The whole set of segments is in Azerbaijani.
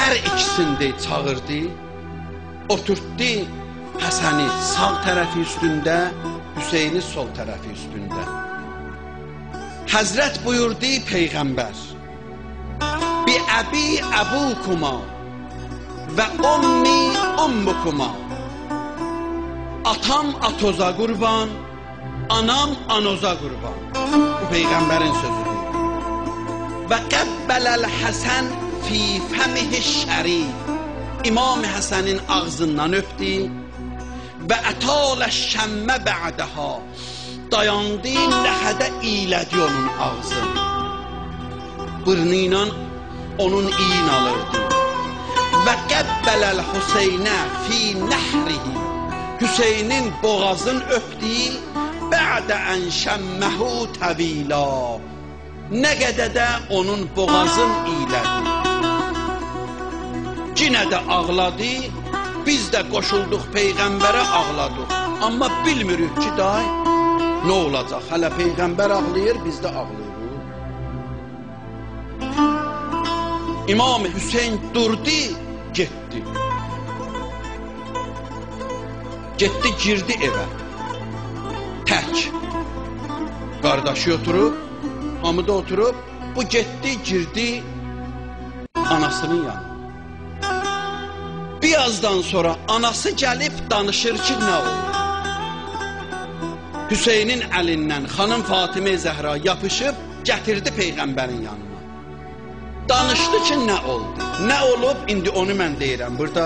hər ikisini də çağırdı, oturtdu Həsəni sağ tərəfi üstündə, Hüseyni sol tərəfi üstündə. Həzrət buyurdu Peyğəmbər, bi əbi əbukuma və ummi ummukuma. Atam atoza qurban, anam anoza qurban. Bu Peyğəmbərin sözüdür. Və qəbbələl Həsən fi fəmihi şərif. İmam Həsənin ağzından öpdü və ətalə şəmmə bə'dəha. Dayandı, ləhədə iylədi onun ağzını. Bırnı ilə onun iyin alırdı. Və qəbbələl Hüseynə fi nəhrihi. Hüseynin boğazın öpdü, bə'də ən şəmməhu təvila. Nə qədər də onun boğazın iylədi. Cinə də ağladı, biz də qoşulduq Peyğəmbərə ağladıq. Amma bilmirik ki, day, nə olacaq? Hələ Peyğəmbər ağlayır, biz də ağlayırıq. İmam Hüseyin durdu, getdi. Getdi, girdi evə. Tək. Qardaşı oturub, hamı da oturub. Bu getdi, girdi anasının yanına. Birazdan sonra anası gəlib danışır ki, nə oldu? Hüseynin əlindən xanım Fatimə Zəhra yapışıb, gətirdi Peyğəmbərin yanına. Danışdı ki, nə oldu? Nə olub, indi onu mən deyirəm burada.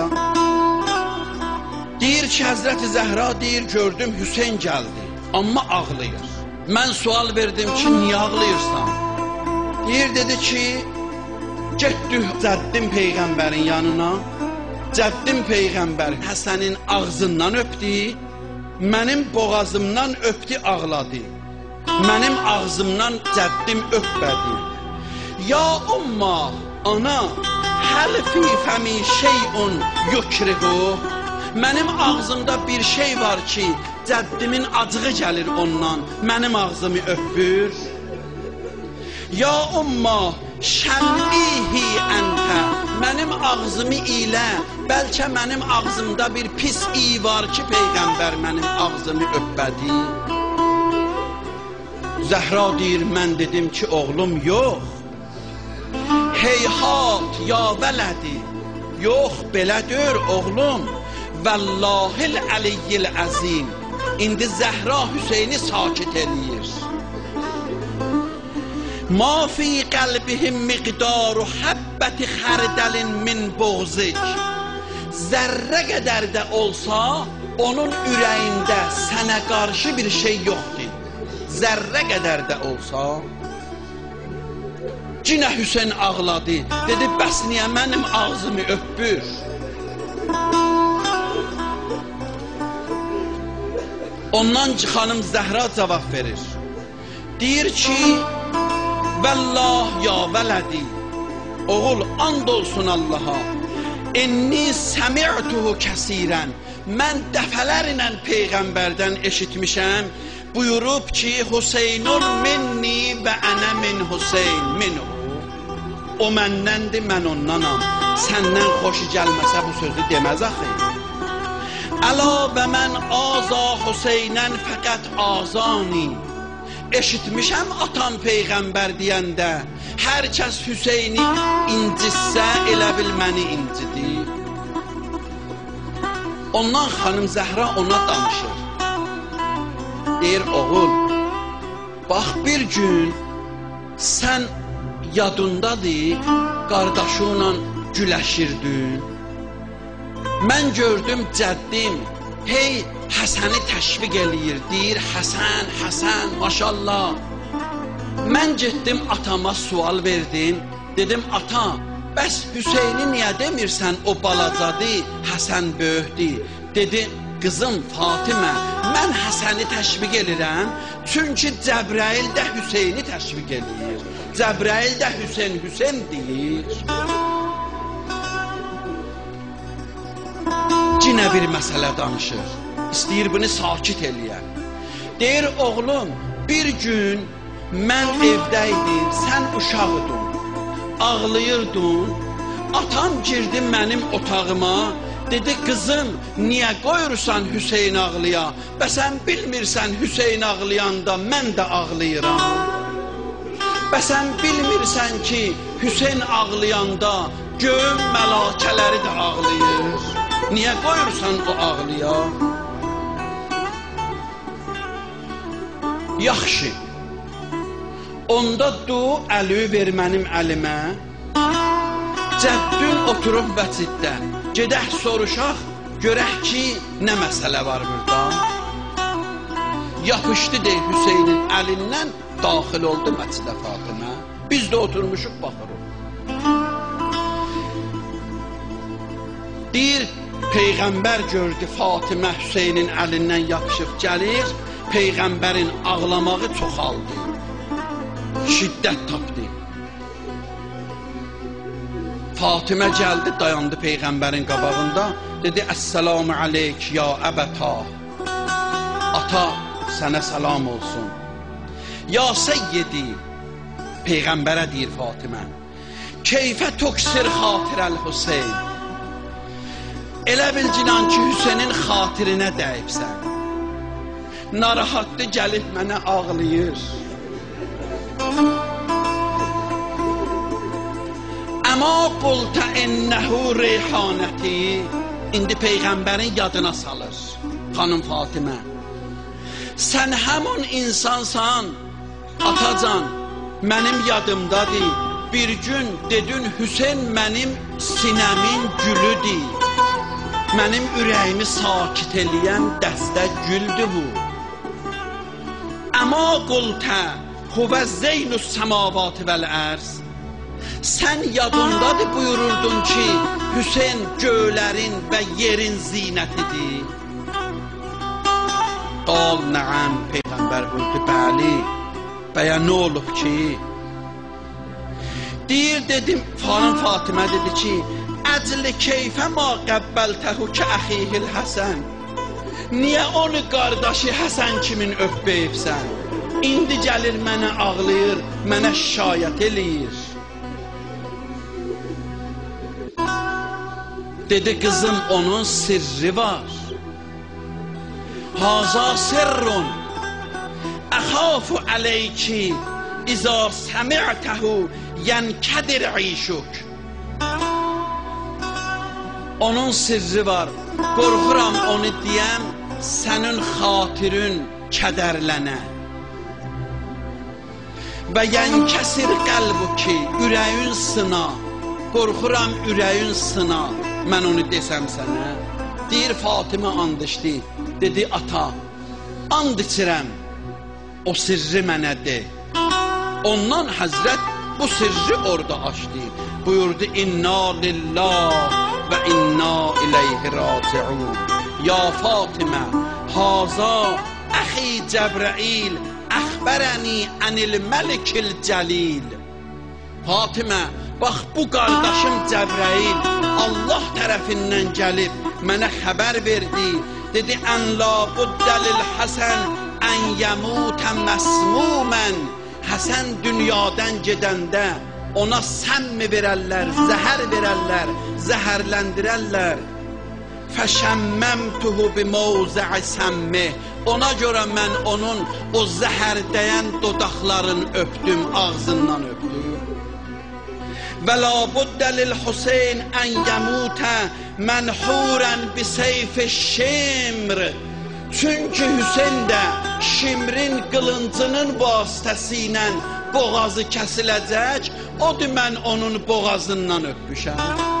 Deyir ki, Həzrəti Zəhra deyir, gördüm Hüseyin gəldi, amma ağlayır. Mən sual verdim ki, niyə ağlayırsan? Deyir, dedi ki, getdik Cəddim Peyğəmbərin yanına. Cəddim Peyğəmbər Həsənin ağzından öpdü, mənim boğazımdan öpdü, ağladı. Mənim ağzımdan Cəddim öpmədi. Ya umma, ana, həl fi fəmi şeyun yukrihu. Mənim ağzımda bir şey var ki, Cəddimin acığı gəlir ondan, mənim ağzımı öpür. Ya umma, şəmmihi əntə, mənim ağzımı ilə, bəlkə mənim ağzımda bir pis iyi var ki, Peyğəmbər mənim ağzımı öpmədi. Zəhra deyir, mən dedim ki, oğlum yox. Heyhat ya vələdi, yox belədir oğlum. Vəllahil əliyyil əzim. İndi Zəhra Hüseyni sakit eləyir. Ma fi qəlbihim miqdaru həbbəti xərdəlin min boğzik. Zərrə qədər də olsa, onun ürəyində sənə qarşı bir şey yoxdur. Zərrə qədər də olsa. Cinə Hüseyin ağladı, dedi, bəs niyə mənim ağzımı öpür? Ondan xanım Zəhra cavab verir. Deyir ki, Vəllah ya vələdi, oğul and olsun Allaha, inni səmi'tuhu kəsirən, mən dəfələrlə Peyğəmbərdən eşitmişəm, buyurub ki, Hüseynun minni və ənə min Hüseyn minhu. O məndəndir, mən ondanam. Səndən xoşu gəlməsə bu sözü deməz axı. Əla və mən aza Hüseynən fəqət azani. Eşitmişəm atam Peyğəmbər deyəndə, hər kəs Hüseyni incitsə elə bil məni incidir. Ondan xanım Zəhra ona danışır. Deyir, oğul, bax bir gün sən yadındadır, qardaşınla güləşirdin. Mən gördüm cəddim, hey, Həsəni təşviq eləyir, deyir, Həsən, Həsən, maşallah. Mən getdim atama sual verdim, dedim, ata, bəs Hüseyni niyə demirsən o balacadır, Həsən böyükdür? Dedi, qızım Fatimə, mən Həsəni təşviq edirəm, çünki Cəbrail də Hüseyni təşviq edir. Cəbrail də Hüseyn, Hüseyn deyir. Cinə bir məsələ danışır. İstəyir bunu sakit eləyər. Deyir, oğlum, bir gün mən evdəydim, sən uşaqdın, ağlayırdın, Atam girdi mənim otağıma, dedi qızım, niyə qoyursan Hüseyin ağlıya? Və sən bilmirsən Hüseyin ağlayanda mən də ağlayıram. Və sən bilmirsən ki, Hüseyin ağlayanda göyün məlakələri də ağlayır. Niyə qoyursan o ağlıya? Yaxşı, onda du əli ver mənim əlimə, cəddün oturub vəciddə, gedək soruşaq, görək ki, nə məsələ var burada. Yapışdı dey Hüseynin əlindən, daxil oldu məscidə Fatimə. Biz də oturmuşuq, baxırıq. Deyir, Peyğəmbər gördü Fatimə Hüseynin əlindən yapışıb gəlir, Peyğəmbərin ağlamağı çoxaldı, şiddət tapdı. Fatimə gəldi, dayandı Peyğəmbərin qabağında, dedi, Əssəlamu aleyk ya əbəta, ata, sənə salam olsun. Ya seyyidi, Peyğəmbərə deyir Fatimə, keyfə tuksir xatirəl Hüseyin, elə bilcinan ki, Hüseynin xatirinə dəyibsən, narahatlı gəlib mənə ağlayır. Əma qultə innəhu reyhanəti, indi Peyğəmbərin yadına salır, xanım Fatimə. Sən həmun insansan, atacan, mənim yadımdadır, bir gün dedin Hüseyin mənim sinəmin gülüdür, mənim ürəyimi sakit eləyən dəstə güldür bu. Əma qultə huvə zeynus səmavatı vəl-ərz, sən yadındadır buyururdun ki, Hüseyin göylərin və yerin zinətidir. Qal nəəm, Peyğəmbər buyurdu, bəli, bəyə nə olub ki? Deyir, dedim, xanım Fatimə dedi ki, əcli keyfə ma qəbbəltəhu ki əxihil Həsən, niyə onu qardaşı Həsən kimin öpbəyibsən? İndi gəlir mənə ağlayır, mənə şikayət eləyir. Dedi, qızım, onun sirri var. Haza sirrun, əxafu əleyki, İza səmi'təhu, yənkədir işuk. Onun sirri var, qorxuram onu deyəm, sənin xatirin kədərlənə. Və yənkəsir qəlbu ki, ürəyin sına, qorxuram ürəyin sına, mən onu desəm sənə. Deyir, Fatimə and içdi, dedi, ata, and içirəm, o sirri mənə de. Ondan Həzrət bu sirri orada açdı, buyurdu, İnna lillah və inna ileyhi raciun. Ya Fatimə, haza əxi Cəbrail, əxbərəni ənil məlikil cəlil. Fatimə, bax bu qardaşım Cəbrail Allah tərəfindən gəlib mənə xəbər verdi. Dedi, ən la buddəlil Həsən ən yəmutə məsmumən. Həsən dünyadan gedəndə ona səmmi verərlər, zəhər verərlər, zəhərləndirərlər. Fəşəmməmtuhu bimavzə'i səmmi. Ona görə mən onun o zəhər dəyən dodaqlarını öpdüm, ağzından öpdüm. Və la buddə lil Hüseyn ən yəmutə mənhurən biseyfi şimr. Çünki Hüseyn də şimrin qılıncının vasitəsilə boğazı kəsiləcək, odur mən onun boğazından öpmüşəm.